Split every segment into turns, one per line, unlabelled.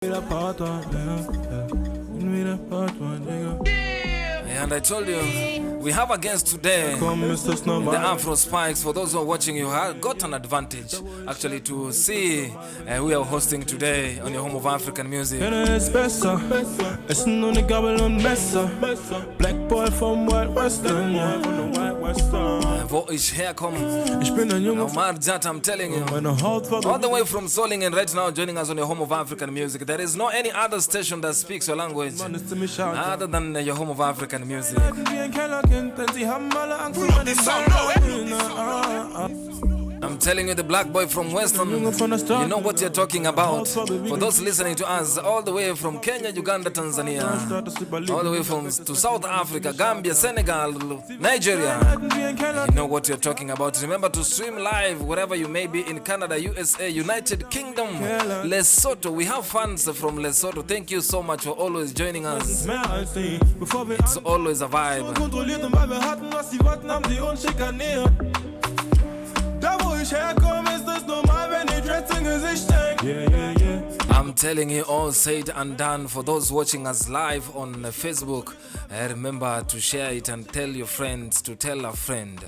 And I told you, we have a guest today in the Afro Spikes. For those who are watching, you have got an advantage actually to see who we are hosting today on your home of African music.
Black boy from White Western,
Wo ich herkomme, Omar Jatta, I'm telling you, all the way from Solingen right now, joining us on your home of African music. There is no any other station that speaks your language other than your home of African music. I'm telling you, the black boy from Western, you know what you're talking about. For those listening to us all the way from Kenya, Uganda, Tanzania, all the way to South Africa, Gambia, Senegal, Nigeria, you know what you're talking about. Remember to stream live wherever you may be in Canada, USA, United Kingdom, Lesotho. We have fans from Lesotho. Thank you so much for always joining us. It's always a vibe. I'm telling you, all said and done. For those watching us live on Facebook, remember to share it and tell your friends to tell a friend.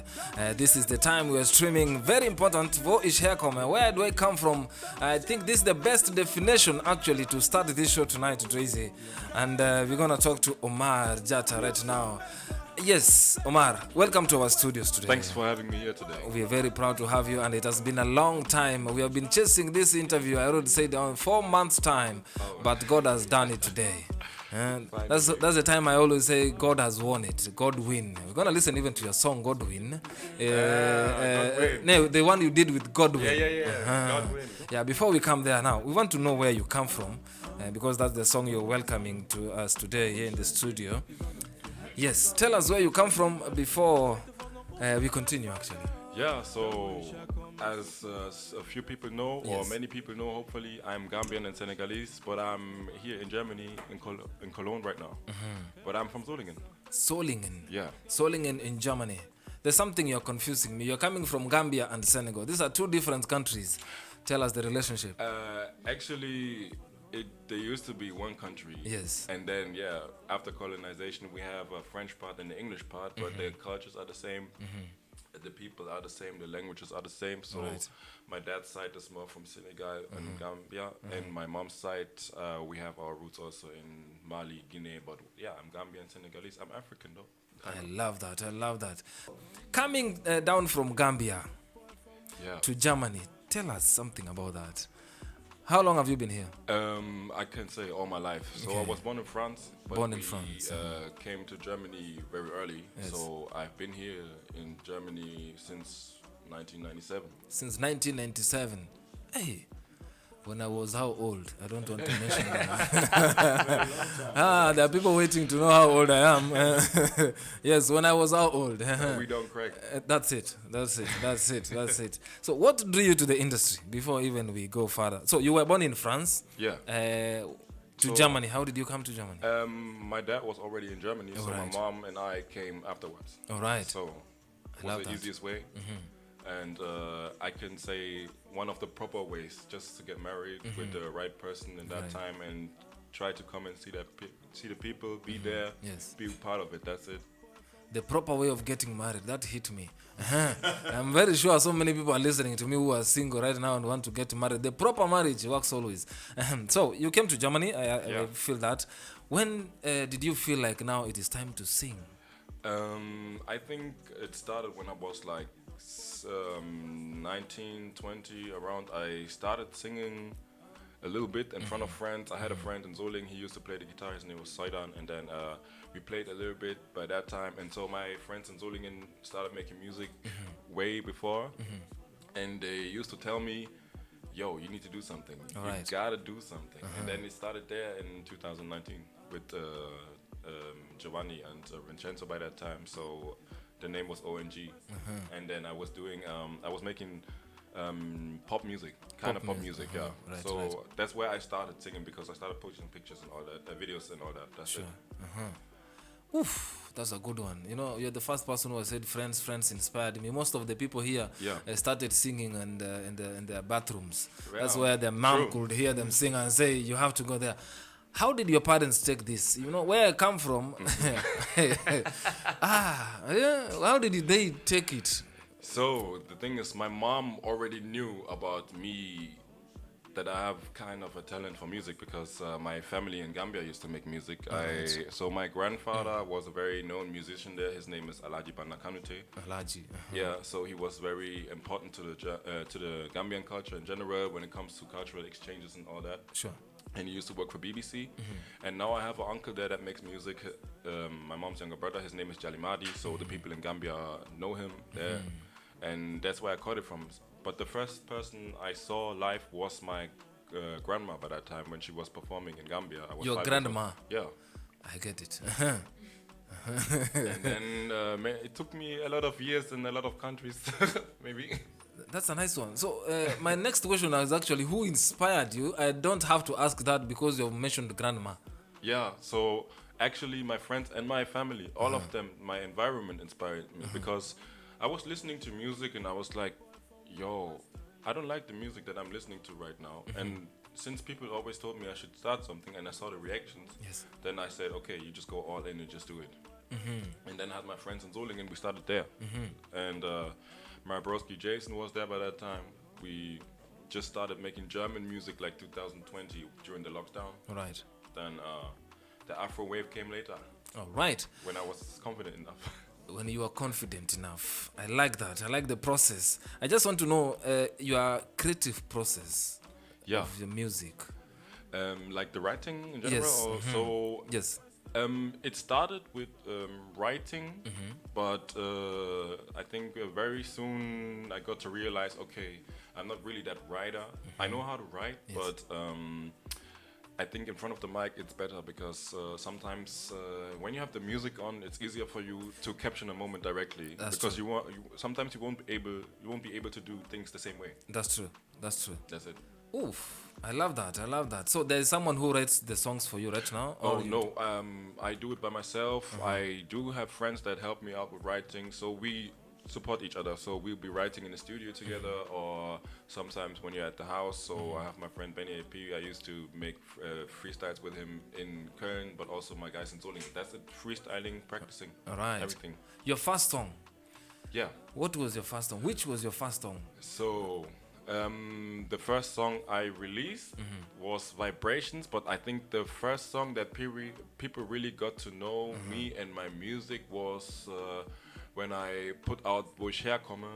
This is the time we are streaming. Very important. Wo ich herkomme? Where do I come from? I think this is the best definition actually to start this show tonight, Tracy. And we're gonna talk to Omar Jatta right now. Yes, Omar, welcome to our studios today.
Thanks for having me here today.
We are very proud to have you, and it has been a long time. We have been chasing this interview, I would say, in 4 months' time, but God has done it today. That's the time I always say God has won it. God win. We're going to listen even to your song, God Win. No, the one you did with God Win.
God Win.
Yeah, before we come there now, we want to know where you come from, because that's the song you're welcoming to us today here in the studio. Yes, tell us where you come from before we continue, actually.
Yeah, so as a few people know, or many people know, hopefully, I'm Gambian and Senegalese, but I'm here in Germany, in Cologne right now. But I'm from Solingen.
Solingen?
Yeah.
Solingen in Germany. There's something you're confusing me. You're coming from Gambia and Senegal. These are two different countries. Tell us the relationship.
Actually, they used to be one country.
Yes.
And then, after colonization, we have a French part and the English part, but the cultures are the same. The people are the same, the languages are the same. So my dad's side is more from Senegal and Gambia, and my mom's side, we have our roots also in Mali, Guinea. But I'm Gambian, Senegalese. I'm African though.
I love that. I love that. Coming down from Gambia to Germany, tell us something about that. How long have you been here?
I can say all my life. So I was born in France, but we came to Germany very early. Yes. So I've been here in Germany since 1997.
Since 1997? Hey, when I was how old? I don't want to mention that. There are people waiting to know how old I am. Yes, when I was how old?
We don't crack.
That's it. So what drew you to the industry before even we go further? So you were born in France?
Yeah.
To Germany. How did you come to Germany?
My dad was already in Germany, so my mom and I came afterwards.
All right.
So it was the easiest way. And I can say one of the proper ways just to get married with the right person in that time and try to come and see the people, be there, be part of it. That's it.
The proper way of getting married, that hit me. I'm very sure so many people are listening to me who are single right now and want to get married. The proper marriage works always. So you came to Germany, I feel that. When did you feel like now it is time to sing?
I think it started when I was like 19, 20 around. I started singing a little bit in front of friends. I had a friend in Solingen, he used to play the guitar, his name was Saidan, and then we played a little bit by that time, and so my friends in Solingen started making music way before, and they used to tell me, yo, you need to do something, you gotta do something, and then it started there in 2019 with Giovanni and Vincenzo by that time, so the name was ONG, and then I was doing, I was making pop music, kind of pop music, so that's where I started singing, because I started posting pictures and all that, videos and all that. That's it.
Oof, that's a good one. You know, you're the first person who has said friends inspired me. Most of the people here started singing in their bathrooms. That's where their mom could hear them sing and say, you have to go there. How did your parents take this? You know, where I come from, how did they take it?
So the thing is, my mom already knew about me, that I have kind of a talent for music, because my family in Gambia used to make music. So my grandfather was a very known musician there. His name is 𝗔𝗙𝗘𝗥𝗧𝗦. Yeah, so he was very important to the Gambian culture in general when it comes to cultural exchanges and all that.
Sure.
And he used to work for BBC. And now I have an uncle there that makes music. My mom's younger brother, his name is 𝗔𝗙𝗙𝗪𝗘𝗏, so the people in Gambia know him there. And that's where I caught it from. But the first person I saw live was my grandma by that time when she was performing in Gambia. I was
Your grandma?
Yeah.
I get it.
And then it took me a lot of years in a lot of countries, maybe.
That's a nice one. So my next question is actually, who inspired you? I don't have to ask that because you mentioned grandma.
Yeah, so actually my friends and my family, all of them, my environment inspired me, because I was listening to music and I was like, yo, I don't like the music that I'm listening to right now. And since people always told me I should start something and I saw the reactions, then I said, okay, you just go all in and just do it. And then I had my friends in 𝗔𝗙𝗩𝗪𝗏 and we started there. And my broski Jason was there by that time. We just started making German music like 2020 during the lockdown.
Right.
Then the Afro wave came later.
All right.
When I was confident enough.
When you are confident enough. I like that. I like the process. I just want to know your creative process of your music.
Like the writing in general? So
yes.
It started with writing, but I think very soon I got to realize, okay, I'm not really that writer. I know how to write, but I think in front of the mic it's better, because sometimes when you have the music on, it's easier for you to capture a moment directly.
That's
because
true.
Sometimes you won't be able to do things the same way.
That's true. That's true.
That's it.
Oof, I love that. I love that. So there's someone who writes the songs for you right now?
Oh no, I do it by myself. I do have friends that help me out with writing, so we support each other. So we'll be writing in the studio together, or sometimes when you're at the house. So I have my friend Benny AP. I used to make freestyles with him in Köln, but also my guys in 𝗔𝗙𝗪𝗪𝗏. That's it, freestyling, practicing, everything.
Your first song?
Yeah.
What was your first song? Which was your first song?
So the first song I released was Vibrations, but I think the first song that people really got to know me and my music was when I put out 𝗔𝗙𝗪𝗪𝗏𝗧𝗦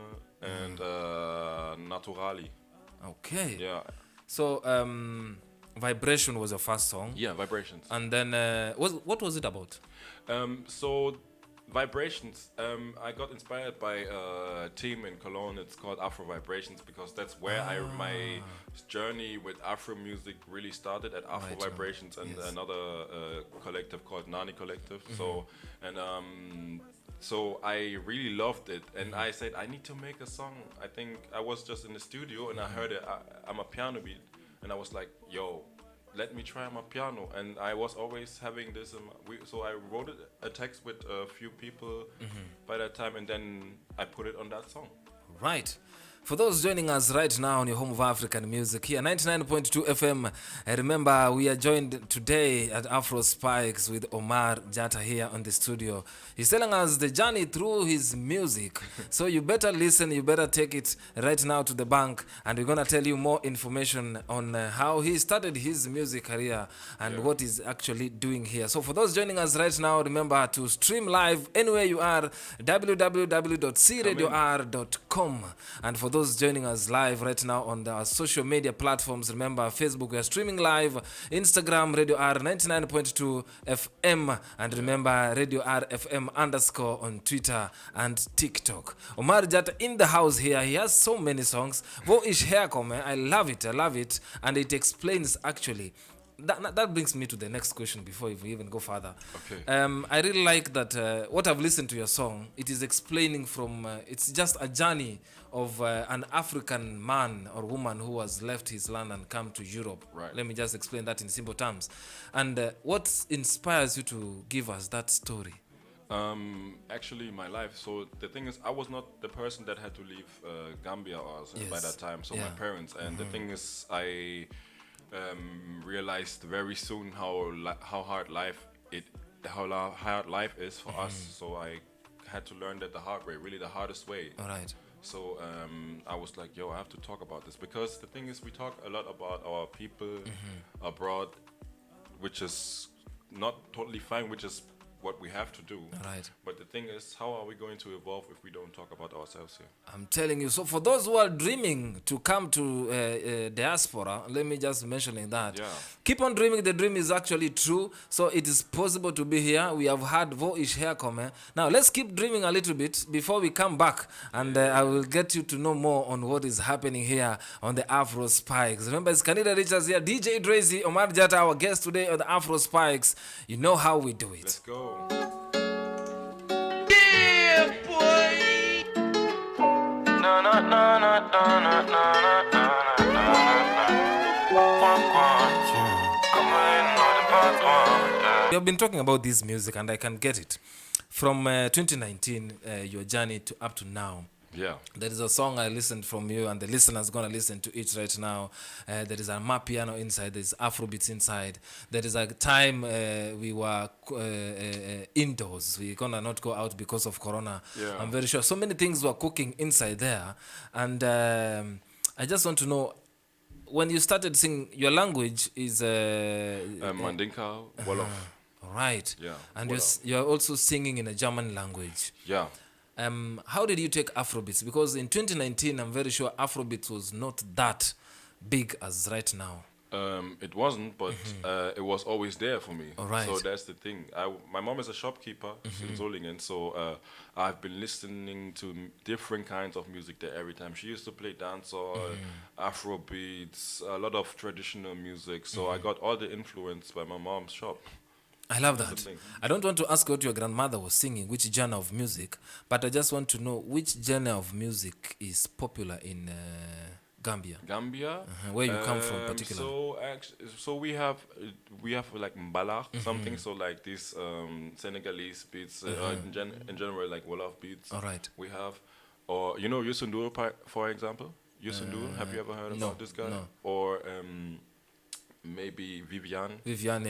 and 𝗛𝗏𝗪𝗔𝗙𝗪𝗪𝗏.
Okay.
Yeah.
So Vibration was your first song.
Yeah, Vibrations.
And then what was it about?
So Vibrations, I got inspired by a team in Cologne. It's called Afro Vibrations, because that's where my journey with Afro music really started, at Afro Vibrations and another collective called Nani Collective. So I really loved it, and I said I need to make a song. I think I was just in the studio and I heard it, amapiano beat, and I was like, yo, let me try amapiano. And I was always having this, so I wrote a text with a few people by that time, and then I put it on that song.
Right. For those joining us right now on your home of African music here, 99.2 FM. Remember, we are joined today at Afro Spikes with Omar Jatta here on the studio. He's telling us the journey through his music. So you better listen, you better take it right now to the bank, and we're going to tell you more information on how he started his music career and what he's actually doing here. So for those joining us right now, remember to stream live anywhere you are, www.cradior.com. And for those joining us live right now on our social media platforms, remember Facebook, we are streaming live, Instagram, Radio R 99.2 FM, and remember Radio R FM _ on Twitter and TikTok. Omar Jatta in the house here. He has so many songs. Wo ish herkomme, I love it, and it explains actually. That brings me to the next question before we even go further.
Okay.
I really like that what I've listened to your song, it is explaining from, it's just a journey of an African man or woman who has left his land and come to Europe.
Right.
Let me just explain that in simple terms. And what inspires you to give us that story?
Actually, my life. So the thing is, I was not the person that had to leave Gambia or by
Yes.
that time. So
Yeah.
my parents. And the thing is, I realized very soon how hard life is for us. So I had to learn that the hard way, really the hardest way.
All right.
So I was like, yo, I have to talk about this because the thing is, we talk a lot about our people abroad, which is not totally fine, which is what we have to do.
Right.
But the thing is, how are we going to evolve if we don't talk about ourselves here?
I'm telling you. So for those who are dreaming to come to diaspora, let me just mention that.
Yeah.
Keep on dreaming. The dream is actually true. So it is possible to be here. We have had 𝗤𝗎𝗓𝗏𝗧. Now let's keep dreaming a little bit before we come back, and I will get you to know more on what is happening here on the Afro Spikes. Remember, it's Canada Richards here, DJ 𝗔𝗓𝗘𝗡, Omar Jatta, our guest today on the Afro Spikes. You know how we do it.
Let's go.
We have been talking about this music, and I can get it. From 2019, your journey to up to now.
Yeah.
There is a song I listened from you, and the listener's gonna listen to it right now. There is a amapiano inside, there is afrobeats inside. There is a time we were indoors. We gonna not go out because of Corona.
Yeah.
I'm very sure. So many things were cooking inside there, and I just want to know, when you started singing, your language is
Mandinka, Wolof.
right.
Yeah,
And
Wolof.
you're also singing in a German language.
Yeah.
How did you take Afrobeats? Because in 2019, I'm very sure Afrobeats was not that big as right now.
It wasn't, but it was always there for me.
All right.
So that's the thing. My mom is a shopkeeper in Solingen, so I've been listening to different kinds of music there every time. She used to play dancehall, Afro beats, a lot of traditional music. So I got all the influence by my mom's shop.
I love
That's
that.
the thing.
I don't want to ask what your grandmother was singing, which genre of music, but I just want to know which genre of music is popular in Gambia.
Gambia,
Where you come from, particularly.
So we have like mbala something. So like these Senegalese beats, in general like Wolof beats.
All right.
We have, or you know, 𝗔𝗓𝗙𝗘𝗡𝗥, for example. 𝗔𝗓𝗙𝗘𝗡𝗥. Have you ever heard
no,
about this guy?
no.
Or maybe Viviane.
Viviane,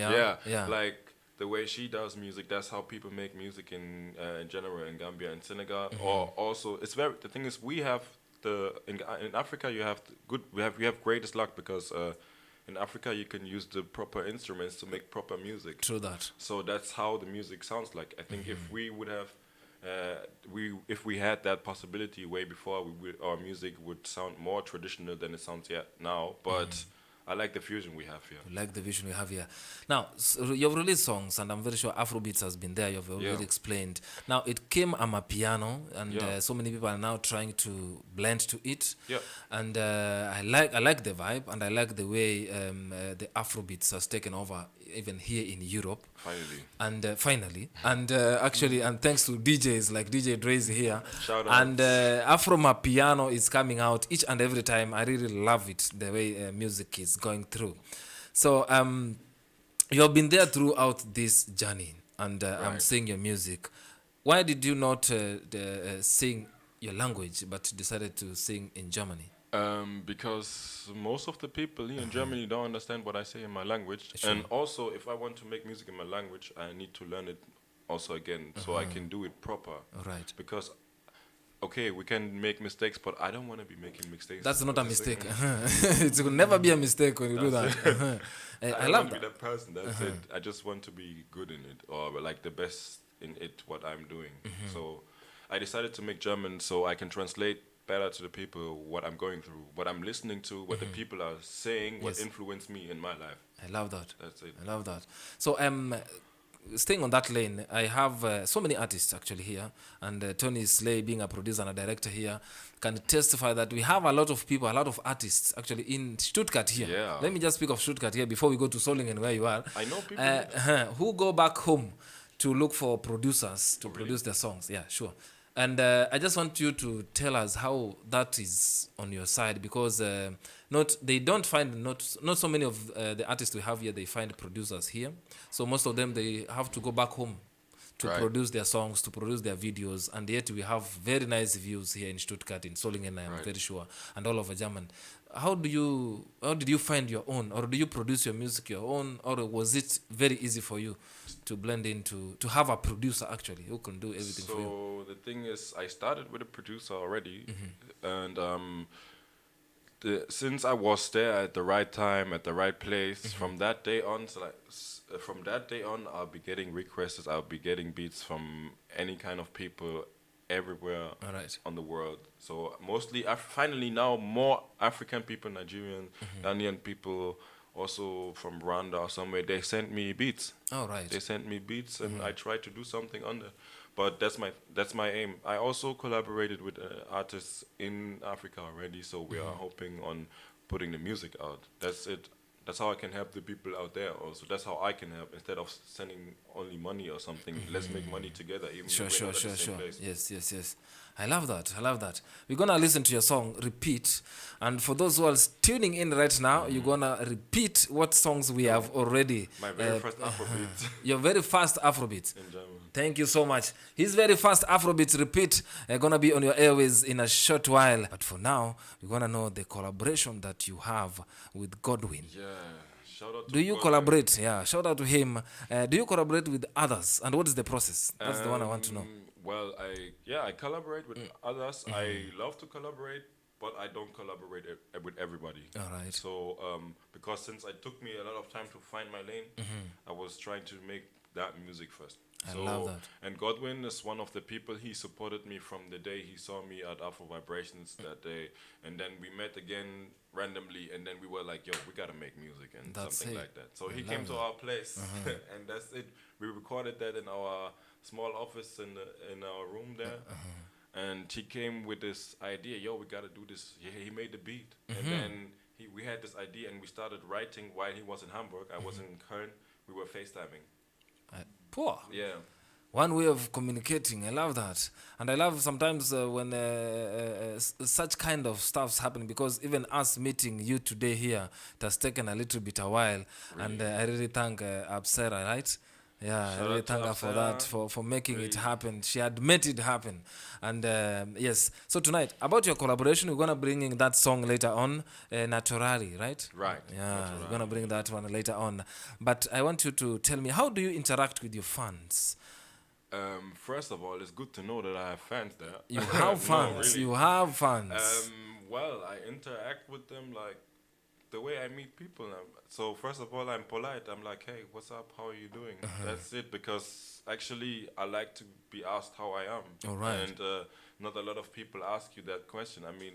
Yeah, like the way she does music, that's how people make music in general in Gambia and Senegal. Or also, it's very. The thing is, we have in Africa you have we have greatest luck because in Africa you can use the proper instruments to make proper music.
True that.
So that's how the music sounds like. I think if we would have. If we had that possibility way before, our music would sound more traditional than it sounds yet now. But I like the fusion we have here.
You like the vision we have here. Now, you've released songs, and I'm very sure Afrobeats has been there. You've already explained. Now, it came amapiano, and so many people are now trying to blend to it.
Yeah.
And I like the vibe, and I like the way the Afrobeats has taken over, even here in Europe.
Finally.
And finally, and actually, and thanks to DJs like DJ 𝗔𝗓𝗘𝗡𝗥 here,
Shout out.
and Afromapiano is coming out each and every time. I really love it, the way music is going through. So you have been there throughout this journey, and I'm seeing your music. Why did you not sing your language, but decided to sing in Germany?
Because most of the people here in Germany don't understand what I say in my language.
Sure.
And also, if I want to make music in my language, I need to learn it also again, so I can do it proper.
Right.
Because, okay, we can make mistakes, but I don't want to be making mistakes.
That's not a
That's the
mistake.
thing.
It will never be a mistake when you do that. I
I
love
want to
that.
be that person. That's it. I just want to be good in it, or like the best in it, what I'm doing. So I decided to make German so I can translate better to the people what I'm going through, what I'm listening to, what the people are saying, what
Yes.
influenced me in my life.
I love that.
That's it.
I love that. So staying on that lane, I have so many artists actually here, and Tony Slay, being a producer and a director here, can testify that we have a lot of people, a lot of artists actually in Stuttgart here.
Yeah.
Let me just speak of Stuttgart here before we go to Solingen, where you are.
I know people
who go back home to look for producers to produce their songs. Yeah, sure. And I just want you to tell us how that is on your side, because not so many of the artists we have here, they find producers here. So most of them, they have to go back home to produce their songs, to produce their videos, and yet we have very nice views here in Stuttgart, in Solingen, I'm very sure, and all over German. How did you find your own, or do you produce your music your own, or was it very easy for you to blend into, to have a producer actually who can do everything for you?
So the thing is, I started with a producer already, and since I was there at the right time, at the right place, from that day on, from that day on, I'll be getting requests. I'll be getting beats from any kind of people everywhere on the world. So mostly, finally now, more African people, Nigerian, Ghanaian people, also from Rwanda or somewhere, they sent me beats. They sent me beats, and I tried to do something on that. But that's my aim. I also collaborated with artists in Africa already, so we are hoping on putting the music out. That's it. That's how I can help the people out there also. That's how I can help, instead of sending only money or something. Let's make money together, even
Sure.
if we're not at the same place.
Yes. I love that. We're gonna listen to your song, Repeat. And for those who are tuning in right now, you're gonna repeat what songs we have already.
My very first Afrobeat.
Your very first Afrobeat.
In German.
Thank you so much. His very first Afrobeat Repeat gonna be on your airways in a short while. But for now, we're gonna know the collaboration that you have with Godwin.
Yeah. Shout out to
Do you
Godwin.
collaborate? Yeah, shout out to him. Do you collaborate with others? And what is the process? That's the one I want to know.
Well, I collaborate with others. I love to collaborate, but I don't collaborate with everybody.
All right.
So, because since it took me a lot of time to find my lane, I was trying to make that music first.
I love that.
And Godwin is one of the people. He supported me from the day he saw me at Afro Vibrations that day, and then we met again randomly, and then we were like, "Yo, we gotta make music," and something like that. So he came to our place, and that's it. We recorded that in our small office in our room there. And he came with this idea, "Yo, we gotta do this." He made the beat, and then we had this idea, and we started writing while he was in Hamburg. I was in Köln. We were FaceTiming.
Poor.
Yeah.
One way of communicating. I love that. And I love sometimes when such kind of stuff's happening, because even us meeting you today here, it has taken a little bit a while. Really? And I really thank 𝗔𝗘𝗏, right? Yeah, I really thank her for that, for making it happen. She had made it happen. And yes, so tonight, about your collaboration, we're going to bring in that song later on, Naturally, right?
Right.
Yeah, we're going to bring that one later on. But I want you to tell me, how do you interact with your fans?
First of all, it's good to know that I have fans there.
You have fans. No, really. You have fans.
Well, I interact with them like the way I meet people. So first of all, I'm polite. I'm like, "Hey, what's up? How are you doing?" That's it. Because actually, I like to be asked how I am.
All right.
And not a lot of people ask you that question. I mean,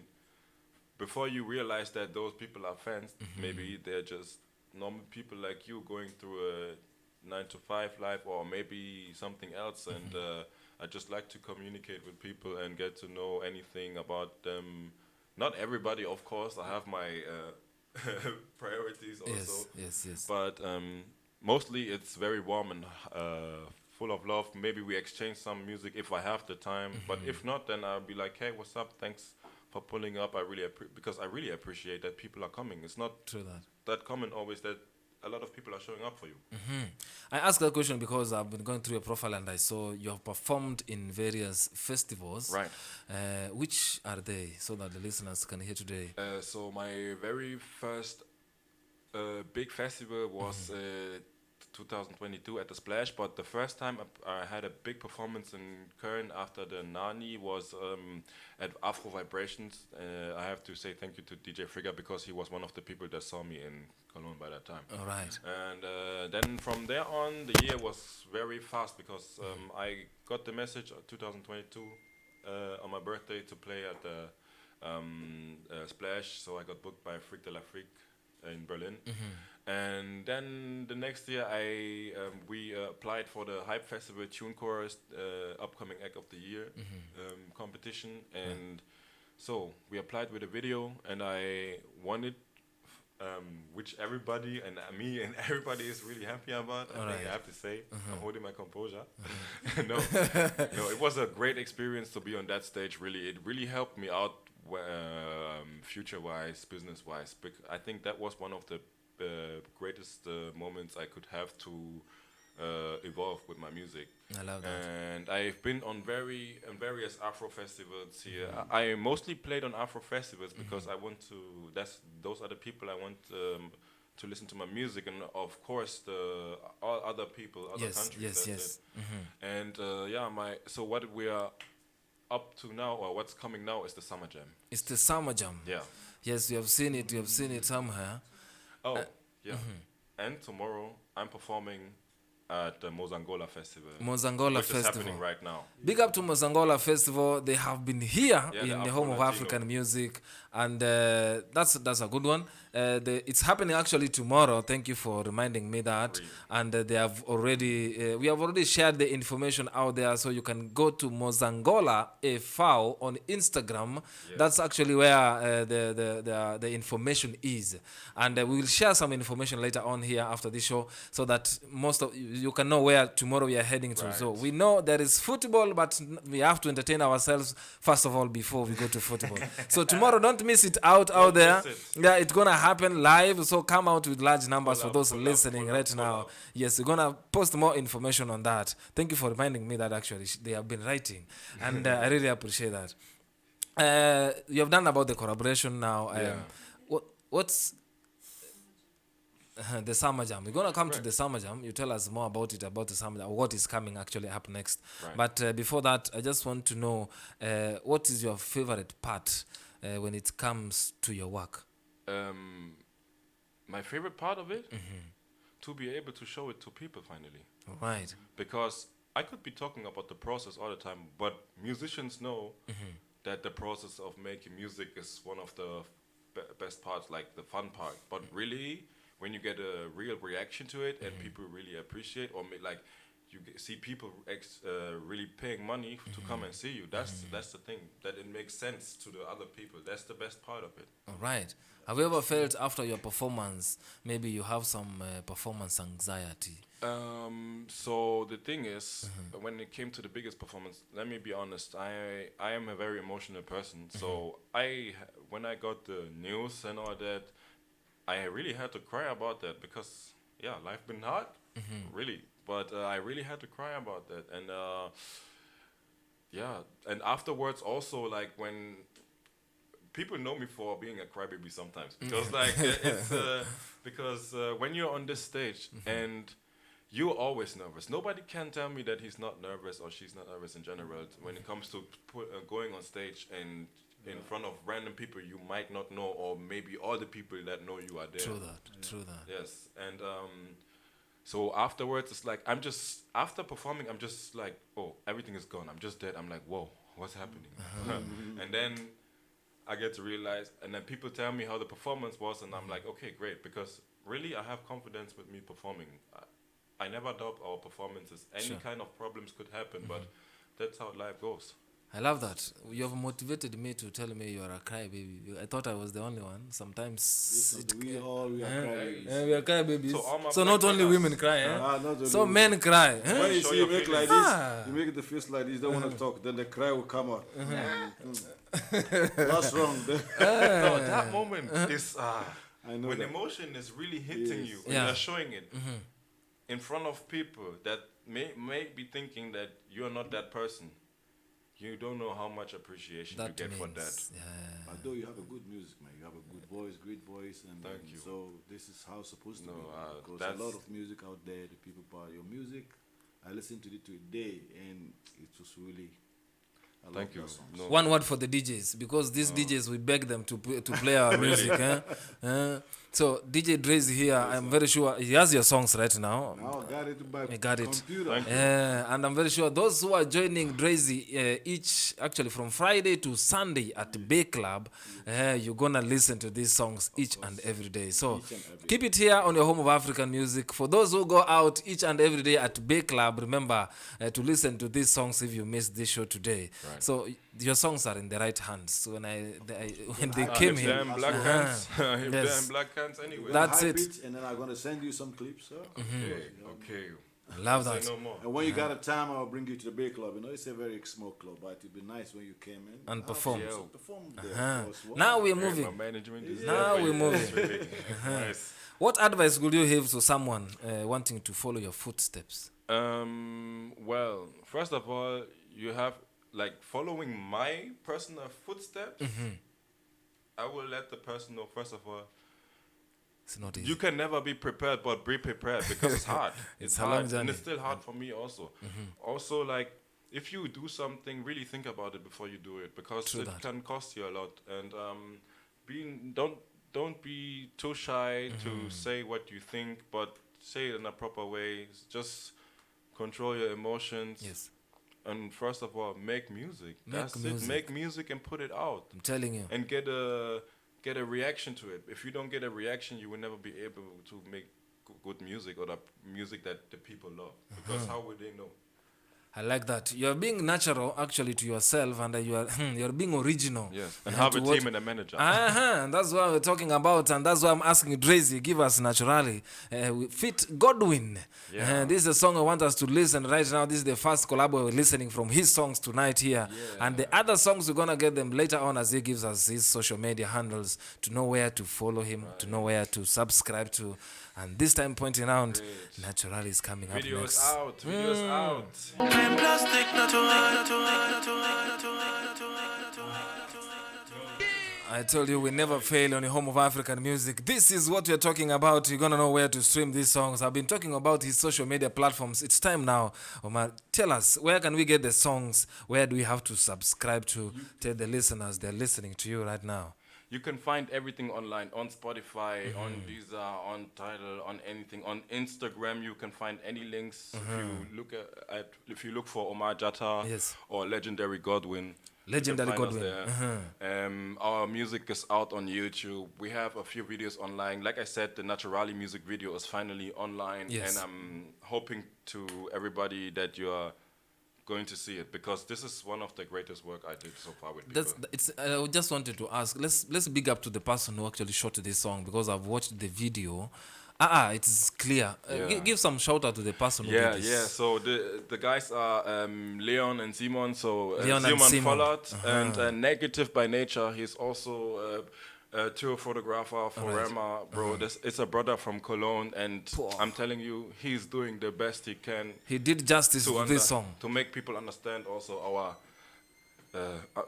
before you realize that those people are fans, maybe they're just normal people like you going through a 9-to-5 life, or maybe something else. And I just like to communicate with people and get to know anything about them. Not everybody, of course. I have my priorities also.
Yes.
But mostly it's very warm and full of love. Maybe we exchange some music if I have the time. But if not, then I'll be like, "Hey, what's up? Thanks for pulling up." Because I really appreciate that people are coming. It's not
true
that common always that a lot of people are showing up for you.
I asked that question because I've been going through your profile and I saw you have performed in various festivals.
Right.
Which are they, so that the listeners can hear today?
So my very first big festival was 2022 at the Splash, but the first time I had a big performance in Köln after the Nani was at Afro Vibrations. I have to say thank you to DJ Frigga, because he was one of the people that saw me in Cologne by that time.
All right.
And then from there on, the year was very fast, because I got the message 2022 on my birthday to play at the Splash, so I got booked by Frick de la Frick in Berlin. And then the next year we applied for the Hype Festival Tune Chorus upcoming Act of the Year competition, and so we applied with a video, and I won it, which everybody and me and everybody is really happy about. I think I have to say, I'm holding my composure. No, it was a great experience to be on that stage. Really, it really helped me out future-wise, business-wise. I think that was one of the greatest moments I could have to evolve with my music.
I love that.
And I've been on various Afro festivals here. I mostly played on Afro festivals because I want to. Those are the people I want to listen to my music, and of course all other people, other countries.
Yes.
And so what we are up to now, or what's coming now, is the Summer Jam.
It's the Summer Jam.
Yeah.
Yes, you have seen it. You have seen it somewhere.
Oh, yeah. And tomorrow I'm performing at the 𝗔𝗗𝗩𝗘𝗥𝗧𝗦 Festival.
𝗔𝗗𝗩𝗪𝗘𝗥𝗧𝗦
which
Festival.
is happening right now.
Big up to 𝗔𝗗𝗩𝗪𝗘𝗥𝗧𝗦 Festival. They have been here in the home of African music, and that's a good one. It's happening actually tomorrow. Thank you for reminding me that. And they have already, we have already shared the information out there, so you can go to 𝗔𝗗𝗩𝗪𝗘𝗥𝗧𝗦 on Instagram. Yes. That's actually where the information is, and we will share some information later on here after this show, so that most of you can know where tomorrow we are heading to. Right. So we know there is football, but we have to entertain ourselves first of all before we go to football. So tomorrow, don't miss it out there. Yeah, it's gonna happen live. So come out with large numbers for those listening right now. Yes, we're gonna post more information on that. Thank you for reminding me that actually they have been writing, and I really appreciate that. You have done about the collaboration now. What's the Summer Jam? We're gonna come to the Summer Jam. You tell us more about it, about the Summer Jam, what is coming actually up next. Right. But before that, I just want to know what is your favorite part when it comes to your work?
My favorite part of it, to be able to show it to people finally.
Right.
Because I could be talking about the process all the time, but musicians know that the process of making music is one of the best parts, like the fun part. But really, when you get a real reaction to it and people really appreciate, or like you see people really paying money to come and see you, that's the thing, that it makes sense to the other people. That's the best part of it.
All right. Have you ever felt after your performance, maybe you have some performance anxiety?
So the thing is, when it came to the biggest performance, let me be honest, I am a very emotional person. So when I got the news and all that, I really had to cry about that, because life been hard, really. But I really had to cry about that, and and afterwards also, like, when people know me for being a crybaby sometimes, because like because when you're on this stage and you're always nervous. Nobody can tell me that he's not nervous or she's not nervous in general when it comes to going on stage and in front of random people you might not know, or maybe all the people that know you are there.
True that.
Yes, and so afterwards, it's like, after performing, I'm just like, oh, everything is gone. I'm just dead. I'm like, whoa, what's happening? And then I get to realize, and then people tell me how the performance was, and I'm like, okay, great, because really I have confidence with me performing. I never doubt our performances. Any kind of problems could happen, but that's how life goes.
I love that. You have motivated me to tell me you are a crybaby. I thought I was the only one. Sometimes
we are crybabies.
We are crybabies. So not only women cry, so men cry.
When you see you make like this, you make the face like this, don't want to talk, then the cry will come out. What's wrong?
No, that moment is
I know
when
that.
Emotion is really hitting you, when you're showing it in front of people that may be thinking that you're not that person. You don't know how much appreciation you get for that.
Although you have a good music, man. You have a good voice, great voice, and
thank you.
So this is how it's supposed to be. Because a lot of music out there, the people buy your music. I listened to it today, and it was really.
Thank you.
No.
One word for the DJs, because these DJs, we beg them to play our music. So DJ Dre's here. I'm very sure he has your songs right now.
Now I got it by
computer. And I'm very sure those who are joining Drezy actually from Friday to Sunday at the Bay Club, you're gonna listen to these songs each and every day. So keep it here on your home of African music. For those who go out each and every day at Bay Club, remember to listen to these songs if you missed this show today. Right. So your songs are in the right hands. When they came here,
they're in black hands. They're in black hands anyway.
That's it.
And then I'm gonna send you some clips.
Okay.
Love
Say
that.
no more.
And when you got a time, I'll bring you to the big club. You know, it's a very small club, but it'd be nice when you came in
And perform.
Perform there. Of course.
Now we're
My
moving.
management is
Now
there,
we're
but
moving.
it's really nice.
What advice would you have to someone wanting to follow your footsteps?
Well, first of all, you have like following my personal footsteps. I will let the person know. First of all,
It's not easy.
you can never be prepared, but be prepared because it's hard.
It's a
hard,
long
and
journey.
it's still hard for me also. Also, like if you do something, really think about it before you do it because
True
it
that.
can cost you a lot. And don't be too shy to say what you think, but say it in a proper way. Just control your emotions.
Yes,
And first of all, make music. That's
music.
it. Make music and put it out,
I'm telling you.
and get a reaction to it. If you don't get a reaction, you will never be able to make good music or the music that the people love. Because how would they know?
I like that. You're being natural actually to yourself, and you're being original.
Yes, and
Uh,
have
to
a
what-
team and a manager.
And that's what we're talking about, and that's why I'm asking you, Drazy, give us naturally. Fit Godwin.
Yeah.
This is a song I want us to listen right now. This is the first collab we're listening from his songs tonight here. And the other songs, we're going to get them later on as he gives us his social media handles to know where to follow him, to know where to subscribe to. And this time pointing out, Naturally is coming up
Videos
next.
out. Videos out.
I told you we never fail on the home of African music. This is what we're talking about. You're going to know where to stream these songs. I've been talking about his social media platforms. It's time now. Omar, tell us, where can we get the songs? Where do we have to subscribe to? Tell the listeners they're listening to you right now.
You can find everything online on Spotify, on Deezer, on Tidal, on anything. On Instagram, you can find any links. If you look for Omar Jatta
Yes.
or Legendary Godwin.
Legendary
you can find
Godwin.
us there. Our music is out on YouTube. We have a few videos online. Like I said, the Naturali music video is finally online,
Yes.
and I'm hoping to everybody that you are going to see it because this is one of the greatest work I did so far with people.
I just wanted to ask, let's big up to the person who actually shot this song because I've watched the video. It is clear.
Yeah.
Give some shout out to the person who
Yeah,
did this.
yeah. So the guys are Leon and Simon. So
Leon and
Simon
Simon.
Follett and Negative by Nature. He's also a tour photographer for Rema, bro. It's a brother from Cologne, and I'm telling you, he's doing the best he can
He did justice to this song.
to make people understand also our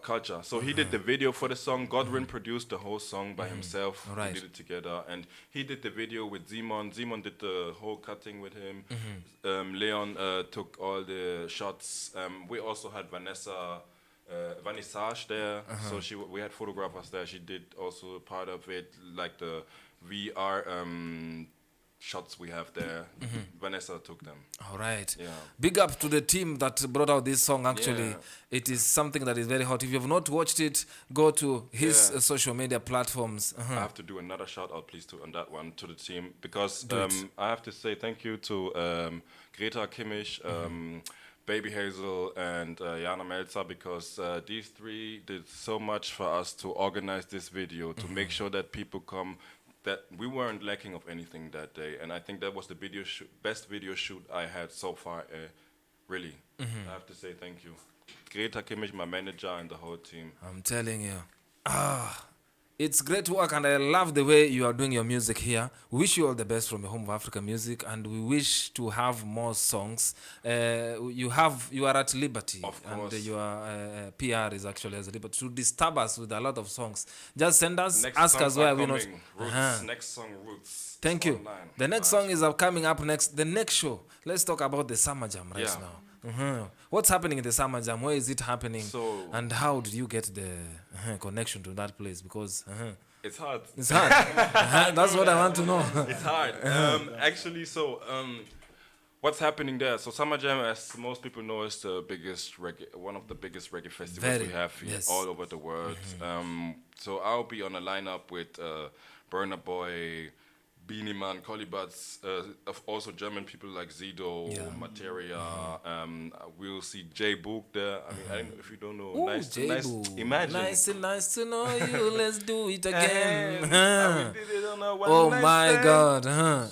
culture. So he did the video for the song. Godwin produced the whole song by himself.
Right.
We did it together, and he did the video with Simon. Simon did the whole cutting with him. Leon took all the shots. We also had Vanessage there, so we had photographers there. She did also part of it, like the VR shots we have there. Vanessa took them.
All right.
Yeah.
Big up to the team that brought out this song. Actually,
Yeah.
it is something that is very hot. If you have not watched it, go to his social media platforms.
I have to do another shout out, please, on that one to the team because
it.
I have to say thank you to 𝗔𝗗𝗡𝗥𝗧𝗦, Baby Hazel, and Jana Melzer because these three did so much for us to organize this video to make sure that people come. That we weren't lacking of anything that day, and I think that was the best video shoot I had so far. Really, I have to say thank you, 𝗔𝗗𝗡𝗥𝗧𝗦, my manager, and the whole team.
I'm telling you. It's great work, and I love the way you are doing your music here. We wish you all the best from the home of African music, and we wish to have more songs. You are at liberty,
Of
and
course.
your PR is actually at liberty to disturb us with a lot of songs. Just send us,
Next
ask
songs
us where
are
we not.
coming. Roots. Next song, Roots.
Thank
It's
you.
online.
The next song is coming up next. The next show. Let's talk about the Summer Jam right
Yeah.
now. What's happening in the Summer Jam? Where is it happening?
So-
and how did you get the connection to that place? Because
It's hard.
it's hard. That's what I want to know.
It's hard. Actually, what's happening there? So Summer Jam, as most people know, is the biggest one of the biggest reggae festivals we have here
yes.
all over the world. So I'll be on a lineup with Burna Boy, Beanie Man, Colibats, also German people like Zido, Materia. We'll see J Book there. I mean, I don't know if you don't know.
Ooh,
nice,
J-Boo.
imagine.
Nice to know you. Let's do it again.
And we did it on a one
Oh
night
my
stand.
God.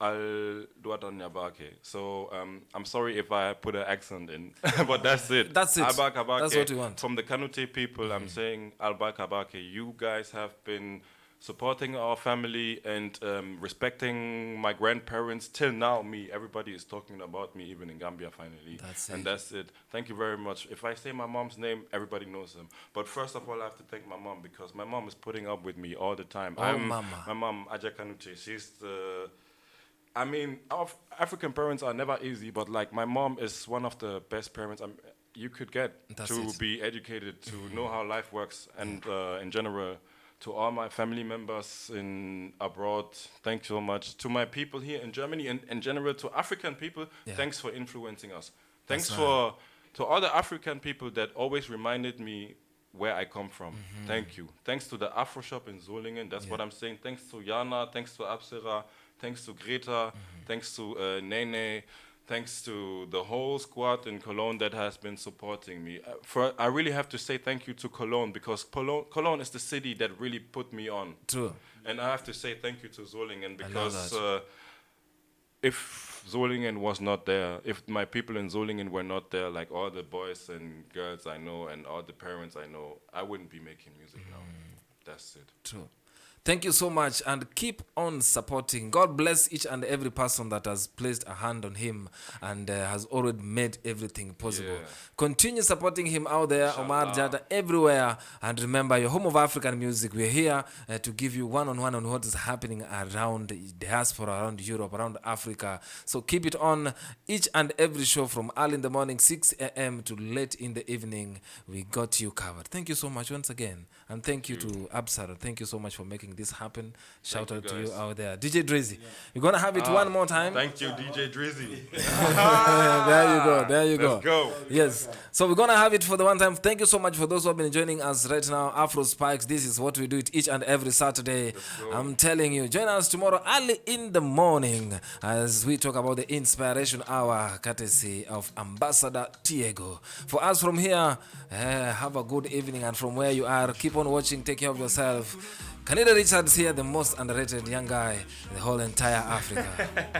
𝗔𝗢𝗙𝗥𝗧𝗦. So I'm sorry if I put an accent in, but that's it.
That's it.
𝗙𝗦𝗙𝗥𝗧𝗦.
That's what we want.
From the Kanute people, I'm saying 𝗙𝗦𝗙𝗥𝗧𝗦. You guys have been supporting our family and respecting my grandparents till now. Everybody is talking about me, even in Gambia finally. That's it. Thank you very much. If I say my mom's name, everybody knows him. But first of all, I have to thank my mom because my mom is putting up with me all the time.
Mama.
My mom, Aja Kanute, she's the... I mean, our African parents are never easy, but like my mom is one of the best parents you could get to be educated, to know how life works, and in general, to all my family members abroad, thank you so much. To my people here in Germany, and in general to African people, thanks for influencing us. Thanks to all the African people that always reminded me where I come from. Thank you. Thanks to the Afro shop in Solingen, that's what I'm saying. Thanks to Jana, thanks to ASURA, thanks to 𝗔𝗢𝗙𝗏𝗧𝗏, thanks to 𝗓𝗡, thanks to the whole squad in Cologne that has been supporting me. I really have to say thank you to Cologne because Cologne is the city that really put me on.
True.
And I have to say thank you to Solingen because if Solingen was not there, if my people in Solingen were not there, like all the boys and girls I know and all the parents I know, I wouldn't be making music now. That's it.
True. Thank you so much and keep on supporting. God bless each and every person that has placed a hand on him and has already made everything possible.
Yeah.
Continue supporting him out there,
Inshallah.
Omar, Jatta, everywhere. And remember, your home of African music. We're here to give you one-on-one on what is happening around the diaspora, around Europe, around Africa. So keep it on each and every show from early in the morning, 6 a.m. to late in the evening. We got you covered. Thank you so much once again. And thank you to 𝗙𝗦𝗙𝗥𝗧𝗏. Thank you so much for making this happen. Shout out to you out there. DJ Drizzy. We're going to have it one more time.
Thank you, DJ Drizzy.
There you go. There you go.
Let's go.
Yes. So we're going to have it for the one time. Thank you so much for those who have been joining us right now. Afro Spikes. This is what we do it each and every Saturday. I'm telling you. Join us tomorrow early in the morning as we talk about the Inspiration Hour courtesy of Ambassador Tiego. For us from here, have a good evening. And from where you are, keep on watching. Take care of yourself. Kanida Richards here, the most underrated young guy in the whole entire Africa.